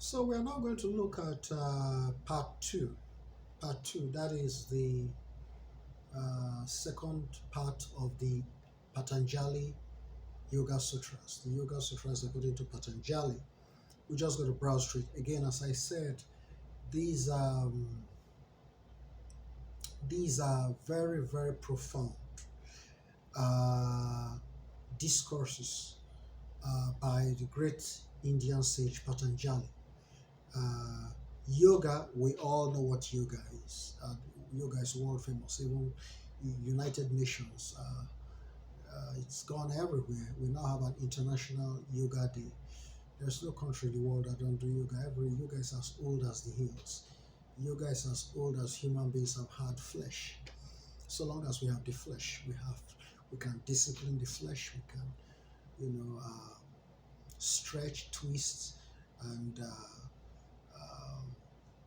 So we are now going to look at part two. Part two, that is the second part of the Patanjali Yoga Sutras. The Yoga Sutras according to Patanjali. We're just going to browse through it. Again, as I said, these these are very, very profound uh, discourses by the great Indian sage Patanjali. Uh, Yoga, we all know what yoga is. Yoga is world famous, even United Nations. It's gone everywhere. We now have an international yoga day. There's no country in the world that don't do yoga. Every yoga is as old as the hills. Yoga is as old as human beings have had flesh. So long as we have the flesh, we can discipline the flesh. We can, stretch, twist, and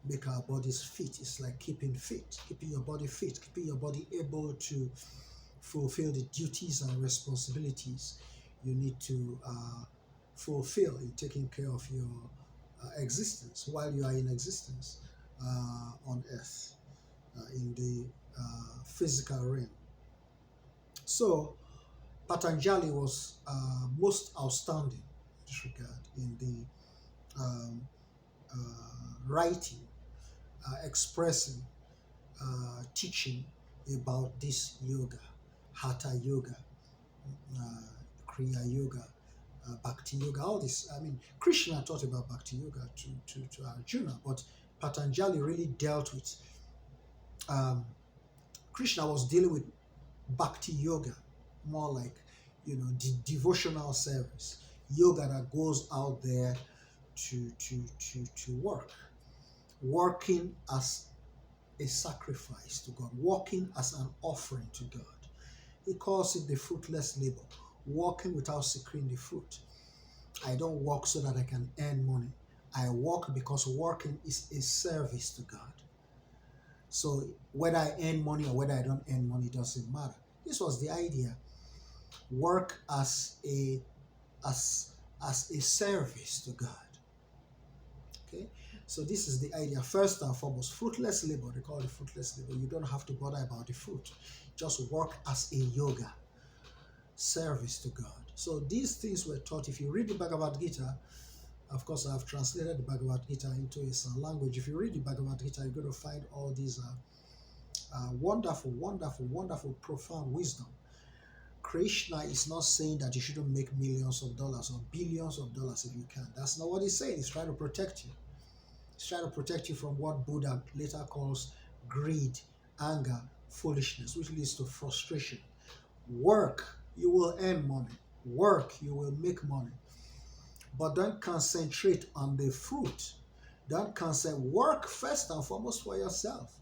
make our bodies fit. It's like keeping fit, keeping your body fit, keeping your body able to fulfill the duties and responsibilities you need to fulfill in taking care of your existence while you are in existence on earth in the physical realm. So Patanjali was most outstanding in this regard in the writing, expressing, teaching about this yoga, hatha yoga, uh, kriya yoga, bhakti yoga, all this. I mean, Krishna taught about bhakti yoga to Arjuna, but Patanjali really dealt with, um, Krishna was dealing with bhakti yoga, more like, the devotional service, yoga that goes out there to working as a sacrifice to God, working as an offering to God. He calls it the fruitless labor, working without securing the fruit. I don't work so that I can earn money. I work because working is a service to God. So whether I earn money or whether I don't earn money doesn't matter. This was the idea. Work as as a service to God. Okay, so this is the idea. First and foremost, fruitless labor. They call it fruitless labor. You don't have to bother about the fruit. Just work as a yoga service to God. So these things were taught. If you read the Bhagavad Gita, of course, I've translated the Bhagavad Gita into a language. If you read the Bhagavad Gita, you're going to find all these wonderful, wonderful, wonderful, profound wisdom. Krishna is not saying that you shouldn't make millions of dollars or billions of dollars if you can. That's not what he's saying. He's trying to protect you. He's trying to protect you from what Buddha later calls greed, anger, foolishness, which leads to frustration. Work, you will earn money. Work, you will make money. But don't concentrate on the fruit. Don't concentrate. Work first and foremost for yourself.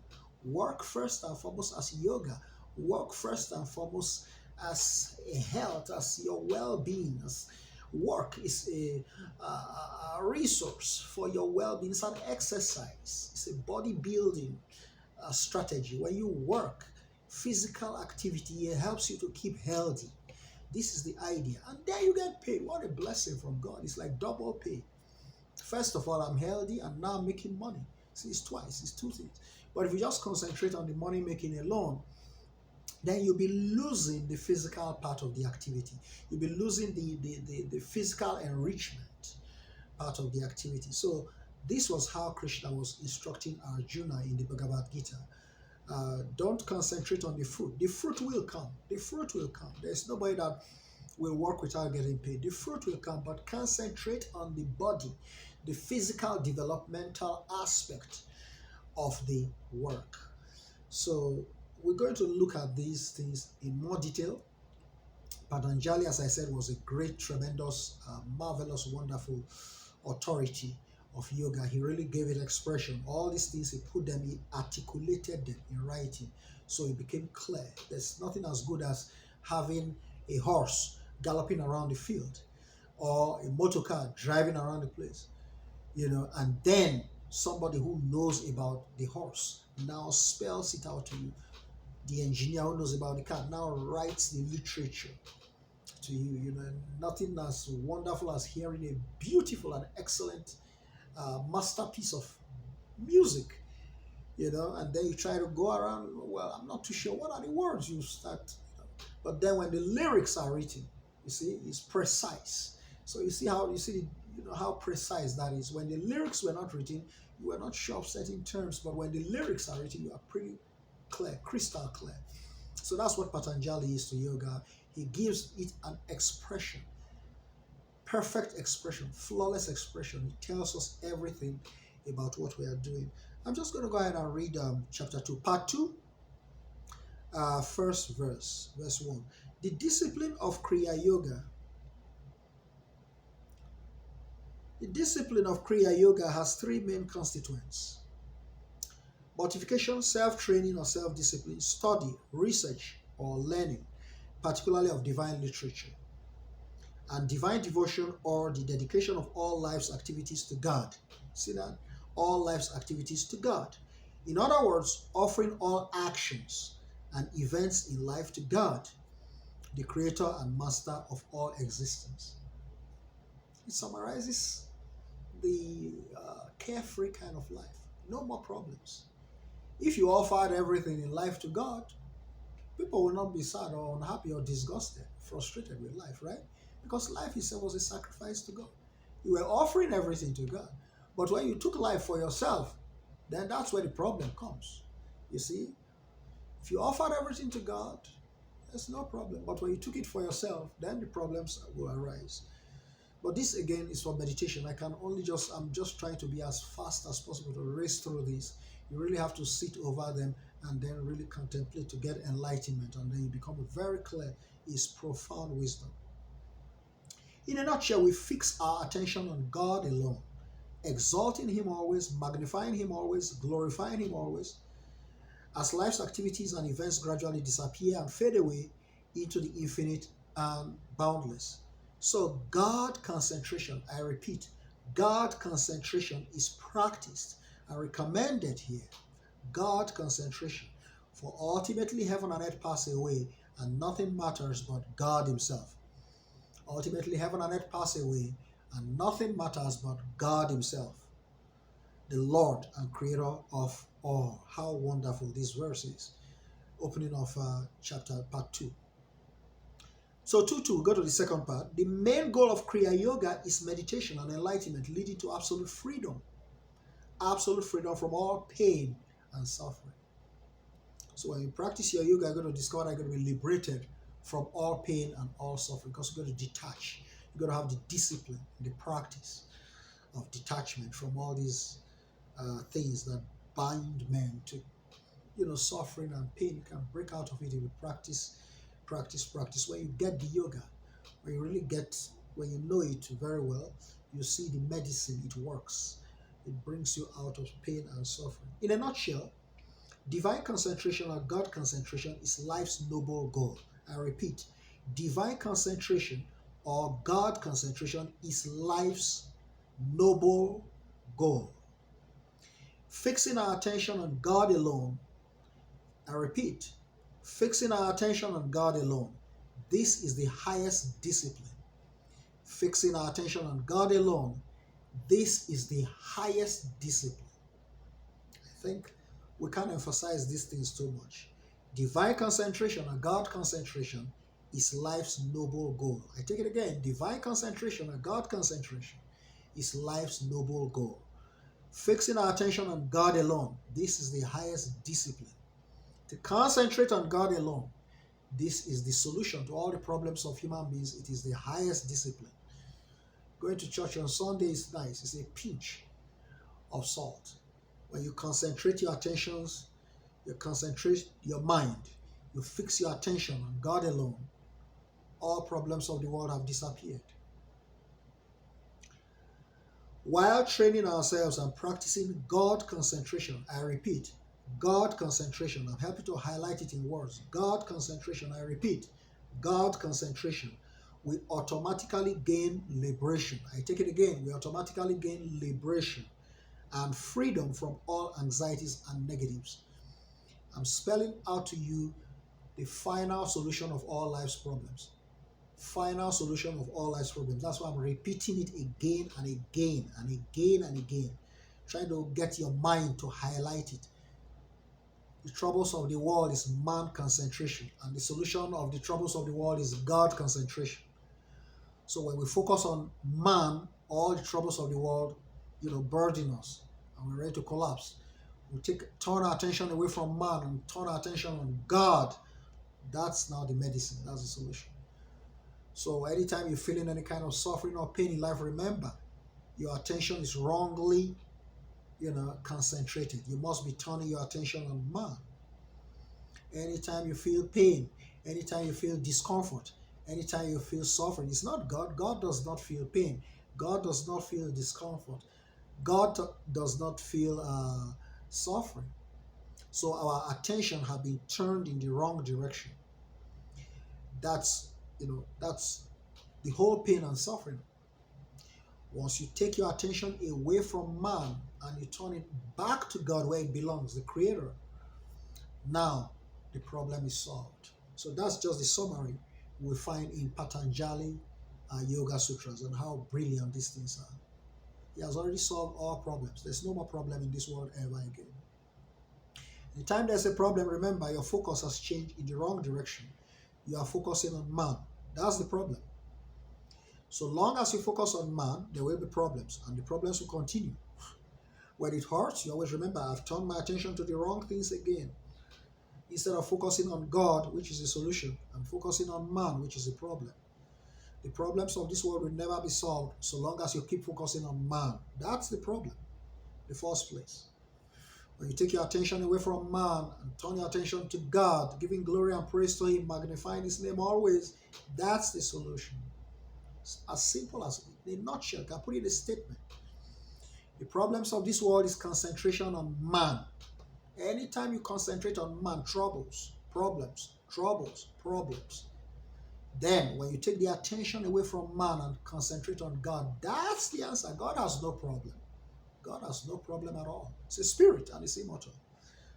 Work first and foremost as yoga. Work first and foremost as a health, as your well-being. As work is a resource for your well-being. It's an exercise. It's a bodybuilding strategy. When you work, physical activity, it helps you to keep healthy. This is the idea. And then you get paid. What a blessing from God. It's like double pay. First of all, I'm healthy and now I'm making money. See, it's twice, it's two things. But if you just concentrate on the money making alone, then you'll be losing the physical part of the activity. You'll be losing the physical enrichment part of the activity. So this was how Krishna was instructing Arjuna in the Bhagavad Gita. Don't concentrate on the fruit. The fruit will come. The fruit will come. There's nobody that will work without getting paid. The fruit will come, but concentrate on the body, the physical developmental aspect of the work. So we're going to look at these things in more detail. Patanjali, as I said, was a great, tremendous, marvelous, wonderful authority of yoga. He really gave it expression. All these things, he put them, he articulated them in writing. So it became clear. There's nothing as good as having a horse galloping around the field or a motor car driving around the place, and then somebody who knows about the horse now spells it out to you. The engineer who knows about the car now writes the literature to you. Nothing as wonderful as hearing a beautiful and excellent masterpiece of music, and then you try to go around, well, I'm not too sure what are the words you start, but then when the lyrics are written, you see, it's precise. So how precise that is. When the lyrics were not written, you were not sure of certain terms, but when the lyrics are written, you are pretty clear, crystal clear. So that's what Patanjali is to yoga. He gives it an expression, perfect expression, flawless expression. He tells us everything about what we are doing. I'm just going to go ahead and read chapter 2, part 2, first verse 1. The discipline of Kriya Yoga. The discipline of Kriya Yoga has three main constituents: mortification, self-training or self-discipline, study, research or learning, particularly of divine literature, and divine devotion or the dedication of all life's activities to God. See that? All life's activities to God. In other words, offering all actions and events in life to God, the creator and master of all existence. It summarizes the carefree kind of life. No more problems. If you offered everything in life to God, people will not be sad or unhappy or disgusted, frustrated with life, right? Because life itself was a sacrifice to God. You were offering everything to God. But when you took life for yourself, then that's where the problem comes. You see, if you offered everything to God, there's no problem. But when you took it for yourself, then the problems will arise. But this again is for meditation. I'm just trying to be as fast as possible to race through this. You really have to sit over them and then really contemplate to get enlightenment, and then you become very clear. Is profound wisdom. In a nutshell, we fix our attention on God alone, exalting Him always, magnifying Him always, glorifying Him always. As life's activities and events gradually disappear and fade away into the infinite and boundless. So God concentration, I repeat, God concentration is practiced and recommended here. God concentration. For ultimately heaven and earth pass away and nothing matters but God Himself. Ultimately heaven and earth pass away and nothing matters but God Himself, the Lord and Creator of all. How wonderful this verse is. Opening of chapter part 2. So 2.2, we go to the second part. The main goal of Kriya Yoga is meditation and enlightenment, leading to absolute freedom. Absolute freedom from all pain and suffering. So when you practice your yoga, you're going to discover that you're going to be liberated from all pain and all suffering, because you're going to detach. You're going to have the discipline, the practice of detachment from all these things that bind men to, suffering and pain. You can break out of it if you practice. When you get the yoga, when you know it very well, you see the medicine, it works. It brings you out of pain and suffering. In a nutshell, divine concentration or God concentration is life's noble goal. I repeat, divine concentration or God concentration is life's noble goal. Fixing our attention on God alone, I repeat, fixing our attention on God alone, this is the highest discipline. Fixing our attention on God alone, this is the highest discipline. I think we can't emphasize these things too much. Divine concentration or God concentration is life's noble goal. I take it again. Divine concentration or God concentration is life's noble goal. Fixing our attention on God alone, this is the highest discipline. To concentrate on God alone, this is the solution to all the problems of human beings. It is the highest discipline. Going to church on Sunday is nice. It's a pinch of salt. When you concentrate your attentions, you concentrate your mind, you fix your attention on God alone, all problems of the world have disappeared. While training ourselves and practicing God concentration, I repeat, God concentration, I'm happy to highlight it in words. God concentration, I repeat, God concentration, we automatically gain liberation. I take it again, we automatically gain liberation and freedom from all anxieties and negatives. I'm spelling out to you the final solution of all life's problems. final solution of all life's problems. That's why I'm repeating it again and again and again and again, trying to get your mind to highlight it. The troubles of the world is man concentration, and the solution of the troubles of the world is God concentration. So when we focus on man, all the troubles of the world, burden us, and we're ready to collapse. We turn our attention away from man and turn our attention on God. That's now the medicine. That's the solution. So anytime you're feeling any kind of suffering or pain in life, remember your attention is wrongly, concentrated. You must be turning your attention on man. Anytime you feel pain, anytime you feel discomfort, anytime you feel suffering, it's not God. God does not feel pain. God does not feel discomfort. God does not feel suffering. So our attention has been turned in the wrong direction. That's the whole pain and suffering. Once you take your attention away from man and you turn it back to God where it belongs, the Creator, now the problem is solved. So that's just the summary we find in Patanjali Yoga Sutras and how brilliant these things are. He has already solved all problems. There's no more problem in this world ever again. The time there's a problem, remember your focus has changed in the wrong direction. You are focusing on man. That's the problem. So long as you focus on man, there will be problems, and the problems will continue. When it hurts, you always remember, I've turned my attention to the wrong things again. Instead of focusing on God, which is the solution, I'm focusing on man, which is the problem. The problems of this world will never be solved so long as you keep focusing on man. That's the problem, the first place. When you take your attention away from man and turn your attention to God, giving glory and praise to Him, magnifying His name always, that's the solution. It's as simple as in a nutshell. Can I put it in a statement? The problems of this world is concentration on man. Anytime you concentrate on man, troubles. Then when you take the attention away from man and concentrate on God, that's the answer. God has no problem. God has no problem at all. It's a spirit and it's immortal.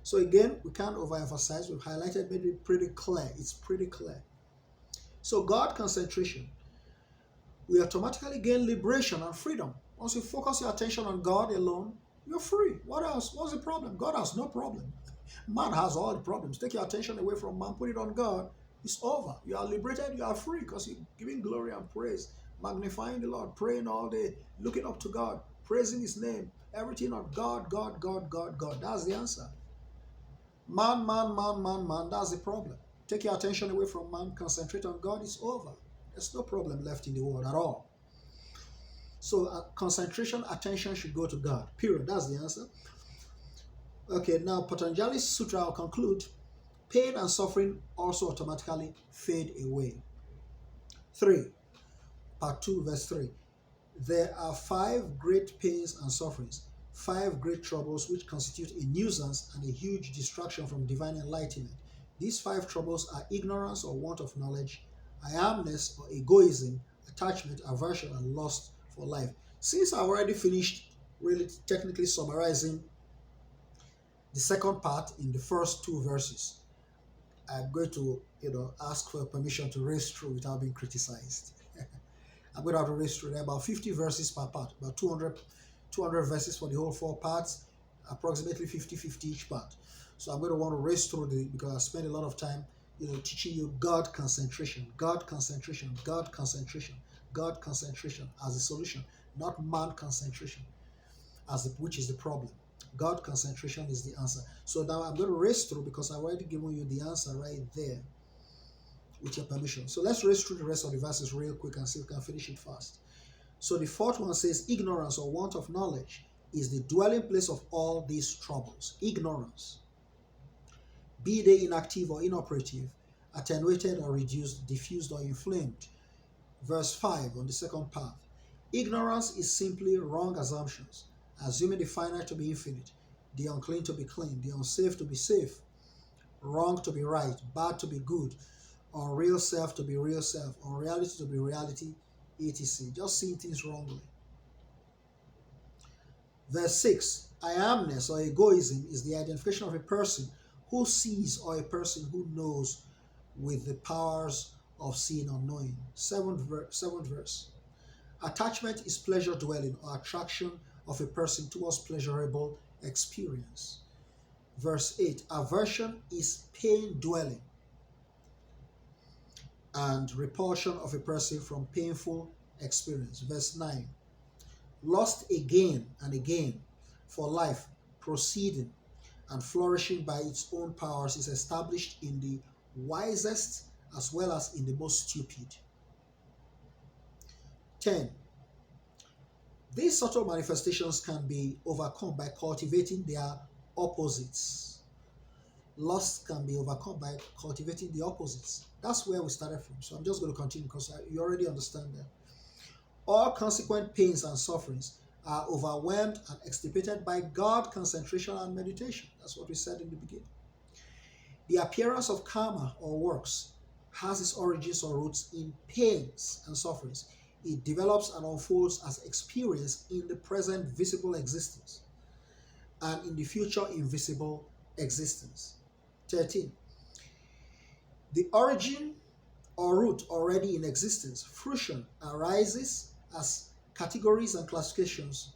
So again, we can't overemphasize. We've highlighted, made it pretty clear. It's pretty clear. So God concentration, we automatically gain liberation and freedom. Once you focus your attention on God alone, you're free. What else? What's the problem? God has no problem. Man has all the problems. Take your attention away from man, put it on God. It's over. You are liberated. You are free because you're giving glory and praise, magnifying the Lord, praying all day, looking up to God, praising His name. Everything on God, God, God, God, God. That's the answer. Man. That's the problem. Take your attention away from man, concentrate on God. It's over. There's no problem left in the world at all. So concentration, attention should go to God. Period. That's the answer. Okay, now Patanjali's Sutra will conclude. Pain and suffering also automatically fade away. 3. Part 2, verse 3. There are 5 great pains and sufferings, 5 great troubles which constitute a nuisance and a huge distraction from divine enlightenment. These 5 troubles are ignorance or want of knowledge, I amness or egoism, attachment, aversion, and lust for life. Since I've already finished really technically summarizing the second part in the first 2 verses, I'm going to ask for permission to race through without being criticized. I'm going to have to race through about 50 verses per part, about 200 verses for the whole 4 parts, approximately 50 each part. So I'm going to want to race through because I spent a lot of time teaching you God concentration as a solution, not man concentration which is the problem. God concentration is the answer. So now I'm going to race through because I've already given you the answer right there with your permission. So let's race through the rest of the verses real quick and see if we can finish it fast. So the 4th one says, ignorance or want of knowledge is the dwelling place of all these troubles. Ignorance. Be they inactive or inoperative, attenuated or reduced, diffused or inflamed. Verse 5 on the second part. Ignorance is simply wrong assumptions, assuming the finite to be infinite, the unclean to be clean, the unsafe to be safe, wrong to be right, bad to be good, unreal self to be real self, unreality to be reality, etc. Just seeing things wrongly. Verse 6. I amness or egoism is the identification of a person who sees or a person who knows with the powers of seeing or knowing. Seventh verse. Attachment is pleasure dwelling or attraction of a person towards pleasurable experience. Verse 8. Aversion is pain dwelling and repulsion of a person from painful experience. Verse 9. Lust again and again for life proceeding and flourishing by its own powers is established in the wisest as well as in the most stupid. 10. These subtle manifestations can be overcome by cultivating their opposites. Lust can be overcome by cultivating the opposites. That's where we started from. So I'm just going to continue because you already understand that. All consequent pains and sufferings are overwhelmed and extirpated by God, concentration, and meditation. That's what we said in the beginning. The appearance of karma or works has its origins or roots in pains and sufferings. It develops and unfolds as experience in the present visible existence and in the future invisible existence. 13. The origin or root already in existence, fruition, arises as categories and classifications,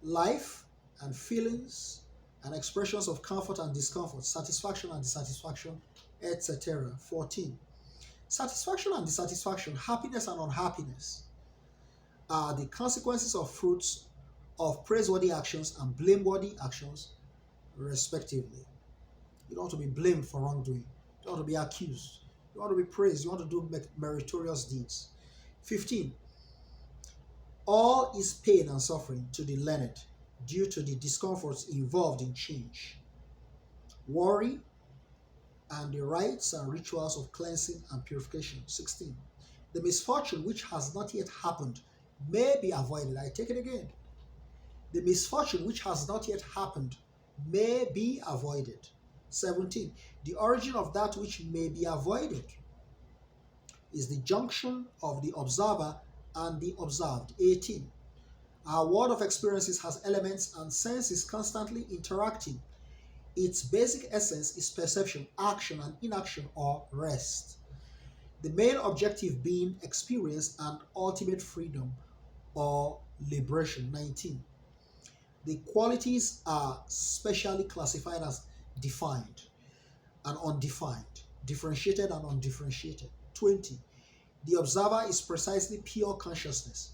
life and feelings and expressions of comfort and discomfort, satisfaction and dissatisfaction, etc. 14. Satisfaction and dissatisfaction, happiness and unhappiness are the consequences of fruits of praiseworthy actions and blameworthy actions, respectively. You don't want to be blamed for wrongdoing. You don't want to be accused. You want to be praised. You want to do meritorious deeds. 15. All is pain and suffering to the learned due to the discomforts involved in change, worry, and the rites and rituals of cleansing and purification. 16. The misfortune which has not yet happened may be avoided. I take it again. The misfortune which has not yet happened may be avoided. 17. The origin of that which may be avoided is the junction of the observer and the observed. 18. Our world of experiences has elements and senses constantly interacting. Its basic essence is perception, action and inaction or rest. The main objective being experience and ultimate freedom or liberation. 19. The qualities are specially classified as defined and undefined, differentiated and undifferentiated. 20. The observer is precisely pure consciousness.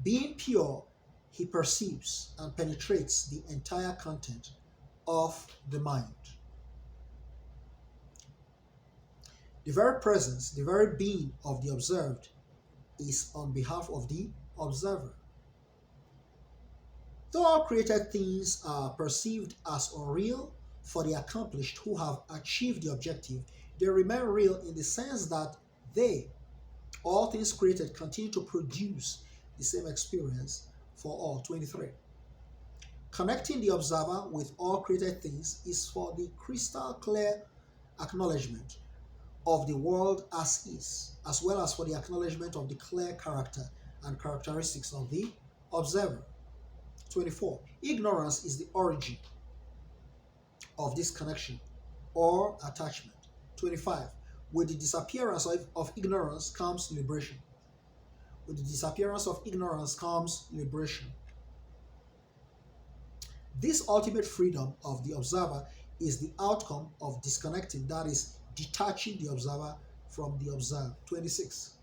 Being pure, he perceives and penetrates the entire content of the mind. The very presence, the very being of the observed is on behalf of the observer. Though all created things are perceived as unreal for the accomplished who have achieved the objective, they remain real in the sense that they, all things created, continue to produce the same experience for all. 23. Connecting the observer with all created things is for the crystal clear acknowledgement of the world as is, as well as for the acknowledgement of the clear character and characteristics of the observer. 24. Ignorance is the origin of this connection or attachment. 25. With the disappearance of ignorance comes liberation. With the disappearance of ignorance comes liberation. This ultimate freedom of the observer is the outcome of disconnecting, that is, detaching the observer from the observed. 26.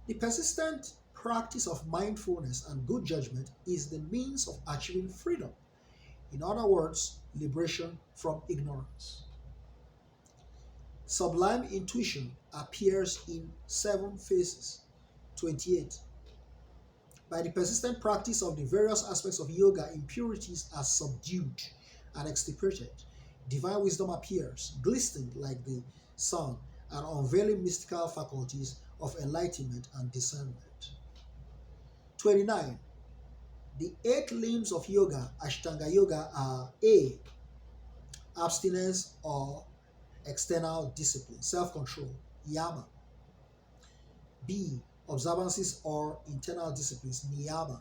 The persistent practice of mindfulness and good judgment is the means of achieving freedom. In other words, liberation from ignorance. Sublime intuition appears in 7 phases. 28. By the persistent practice of the various aspects of yoga, impurities are subdued and extirpated. Divine wisdom appears, glistening like the sun, and unveiling mystical faculties of enlightenment and discernment. 29. The 8 limbs of yoga, Ashtanga Yoga, are A. Abstinence or external discipline, self-control, Yama. B. Observances or internal disciplines, Niyama.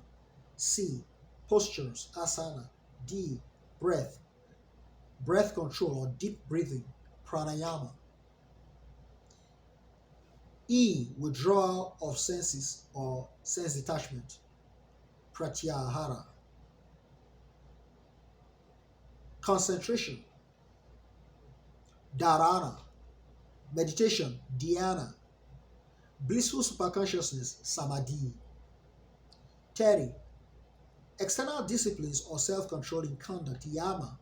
C. Postures, Asana. D. Breath control or deep breathing, Pranayama. E. Withdrawal of senses or sense detachment. Pratyahara. Concentration. Dharana. Meditation. Dhyana. Blissful superconsciousness. Samadhi. 30. External disciplines or self-control in conduct. Yama.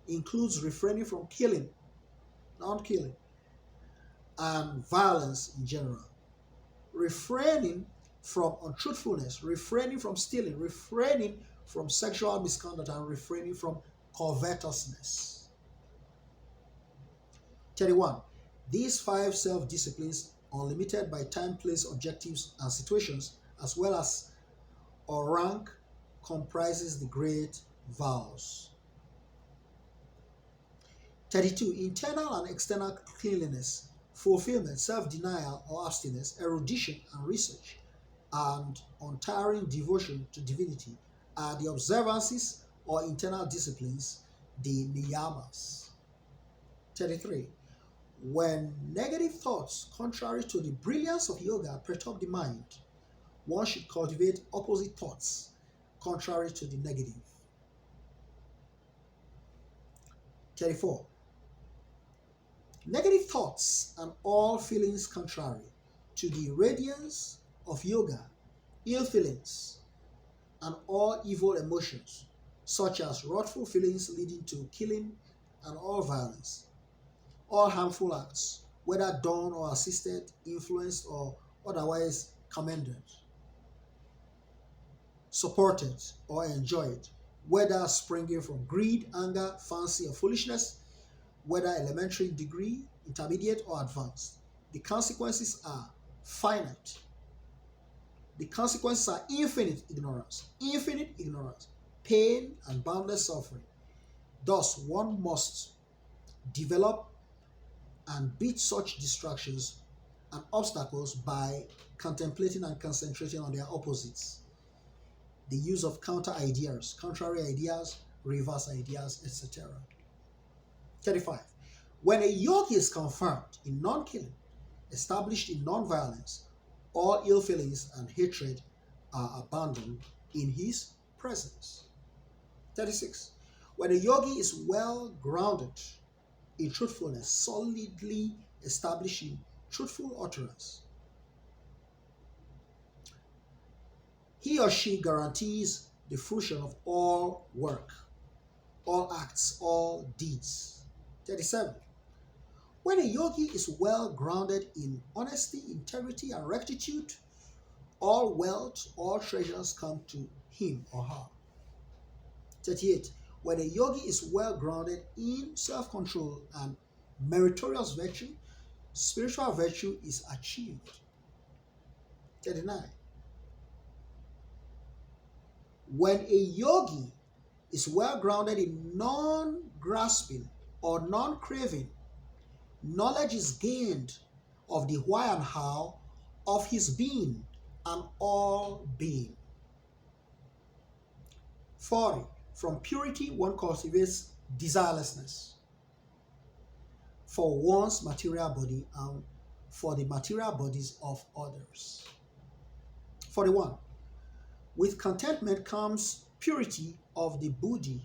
Includes refraining from killing, non-killing, and violence in general. Refraining from untruthfulness, refraining from stealing, refraining from sexual misconduct, and refraining from covetousness. 31. These 5 self-disciplines are limited by time, place, objectives, and situations, as well as or rank comprises the great vows. 32. Internal and external cleanliness, fulfillment, self-denial or abstinence, erudition and research, and untiring devotion to divinity are the observances or internal disciplines, the niyamas. 33. When negative thoughts contrary to the brilliance of yoga perturb the mind, one should cultivate opposite thoughts contrary to the negative. 34. Negative thoughts and all feelings contrary to the radiance of yoga, ill feelings, and all evil emotions, such as wrathful feelings leading to killing and all violence, all harmful acts, whether done or assisted, influenced, or otherwise commended, supported, or enjoyed, whether springing from greed, anger, fancy, or foolishness, whether elementary degree, intermediate, or advanced. The consequences are finite. The consequences are infinite ignorance, pain, and boundless suffering. Thus, one must develop and beat such distractions and obstacles by contemplating and concentrating on their opposites. The use of counter ideas, contrary ideas, reverse ideas, etc. 35. When a yogi is confirmed in non-killing, established in non-violence, all ill feelings and hatred are abandoned in his presence. 36. When a yogi is well grounded in truthfulness, solidly establishing truthful utterance, he or she guarantees the fruition of all work, all acts, all deeds. 37. When a yogi is well grounded in honesty, integrity, and rectitude, all wealth, all treasures come to him or her. 38. When a yogi is well grounded in self-control and meritorious virtue, spiritual virtue is achieved. 39. When a yogi is well grounded in non-grasping or non-craving, knowledge is gained of the why and how of his being and all being. 40. From purity, one cultivates desirelessness for one's material body and for the material bodies of others. 41. With contentment comes purity of the buddhi,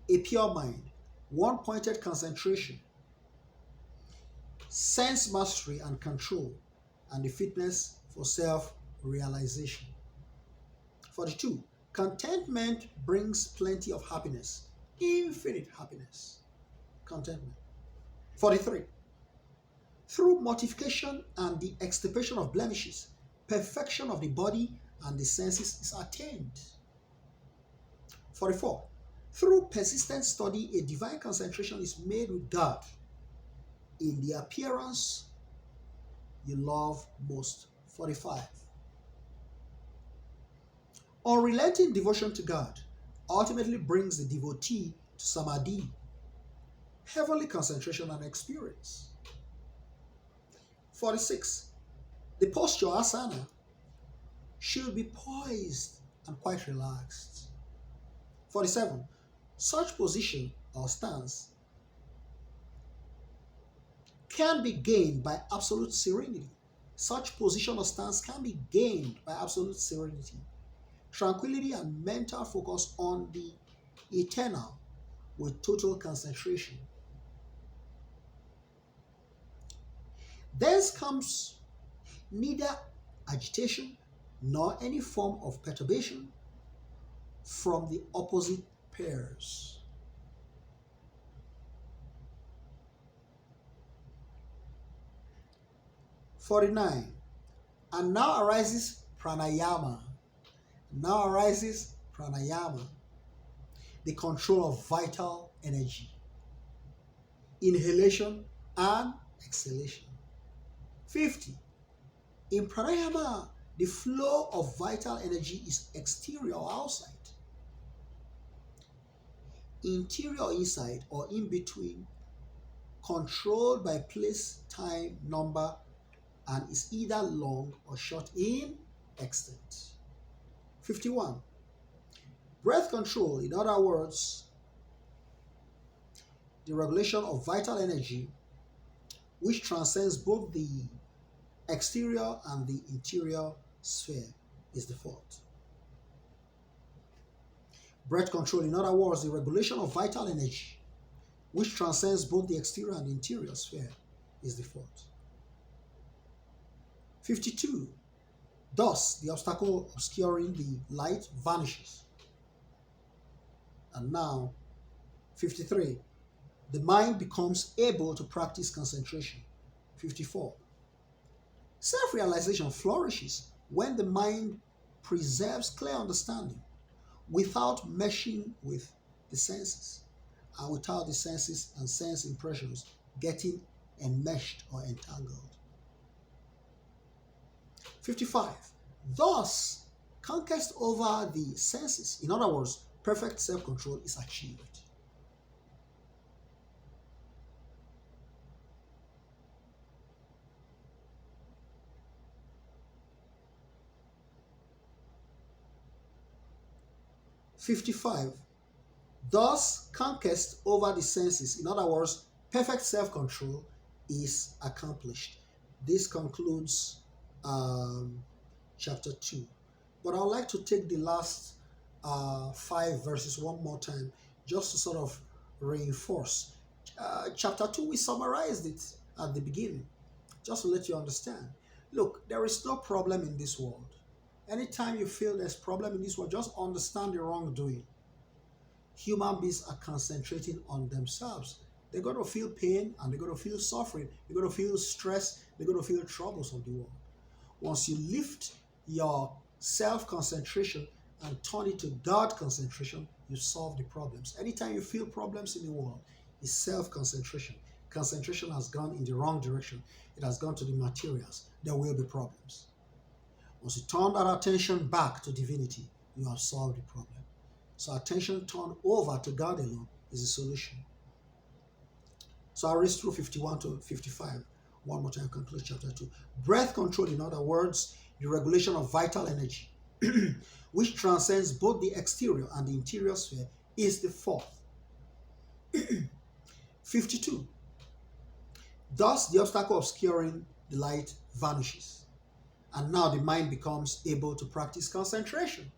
a pure mind, one-pointed concentration, sense mastery and control, and the fitness for self-realization. 42. Contentment brings plenty of happiness, infinite happiness. Contentment. 43. Through mortification and the extirpation of blemishes, perfection of the body and the senses is attained. 44. Through persistent study, a divine concentration is made with God in the appearance you love most. 45. Unrelenting devotion to God ultimately brings the devotee to samadhi, heavenly concentration and experience. 46. The posture asana should be poised and quite relaxed. 47. Such position or stance can be gained by absolute serenity, Such position or stance can be gained by absolute serenity, tranquility, and mental focus on the eternal with total concentration. Thence comes neither agitation nor any form of perturbation from the opposite pairs. 49. And now arises pranayama. Now arises pranayama, the control of vital energy, inhalation and exhalation. 50. In pranayama, the flow of vital energy is exterior or outside, interior or inside, or in between, controlled by place, time, number, and is either long or short in extent. 51. Breath control, in other words, the regulation of vital energy, which transcends both the exterior and the interior sphere, is the fourth. Breath control, in other words, the regulation of vital energy, which transcends both the exterior and the interior sphere, is the fourth. 52. Thus, the obstacle obscuring the light vanishes. And now, 53. The mind becomes able to practice concentration. 54. Self-realization flourishes when the mind preserves clear understanding without meshing with the senses and without the senses and sense impressions getting enmeshed or entangled. 55. Thus, conquest over the senses, in other words, perfect self-control, is achieved. Thus, conquest over the senses, in other words, perfect self-control, is accomplished. This concludes chapter 2. But I'd like to take the last 5 verses one more time, just to sort of reinforce. Chapter 2, we summarized it at the beginning, just to let you understand. Look, there is no problem in this world. Anytime you feel there's problem in this world, just understand the wrongdoing. Human beings are concentrating on themselves. They're going to feel pain and they're going to feel suffering. They're going to feel stress. They're going to feel troubles of the world. Once you lift your self-concentration and turn it to God concentration, you solve the problems. Anytime you feel problems in the world, it's self-concentration. Concentration has gone in the wrong direction. It has gone to the materials. There will be problems. Once you turn that attention back to divinity, you have solved the problem. So attention turned over to God alone is the solution. So I'll read through 51 to 55. One more time, conclude chapter 2. Breath control, in other words, the regulation of vital energy, which transcends both the exterior and the interior sphere, is the fourth. 52. Thus, the obstacle obscuring the light vanishes, and now the mind becomes able to practice concentration.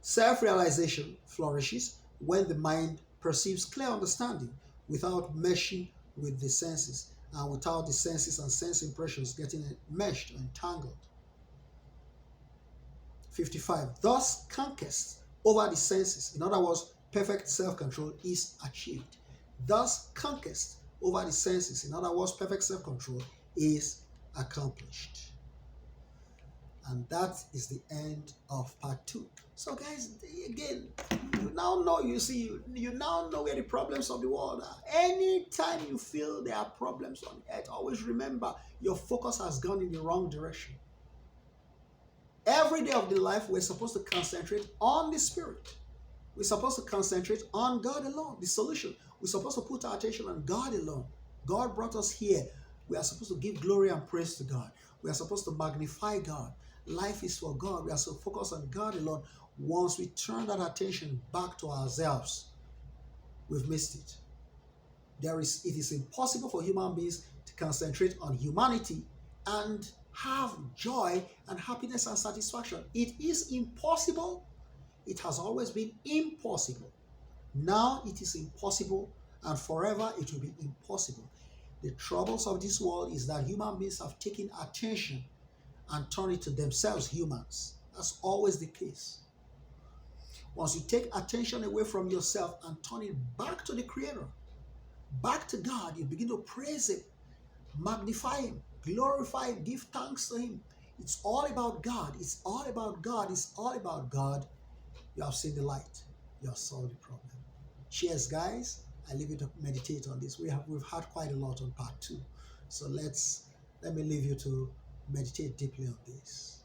Self-realization flourishes when the mind perceives clear understanding without meshing with the senses and without the senses and sense impressions getting meshed or entangled. 55. Thus, conquest over the senses, in other words, perfect self-control, is achieved. Thus, conquest over the senses, in other words, perfect self-control, is accomplished. And that is the end of part 2. So guys, again, you now know, you now know where the problems of the world are. Anytime you feel there are problems on earth, always remember your focus has gone in the wrong direction. Every day of the life, we're supposed to concentrate on the Spirit. We're supposed to concentrate on God alone, the solution. We're supposed to put our attention on God alone. God brought us here. We are supposed to give glory and praise to God. We are supposed to magnify God. Life is for God. We are so focused on God alone. Once we turn that attention back to ourselves, we've missed it. It is impossible for human beings to concentrate on humanity and have joy and happiness and satisfaction. It is impossible. It has always been impossible. Now it is impossible, and forever it will be impossible. The troubles of this world is that human beings have taken attention and turned it to themselves, humans. That's always the case. Once you take attention away from yourself and turn it back to the Creator, back to God, you begin to praise Him, magnify Him, glorify Him, give thanks to Him. It's all about God. It's all about God. It's all about God. You have seen the light. You have solved the problem. Cheers, guys. I leave you to meditate on this. We've had quite a lot on part 2. So let me leave you to meditate deeply on this.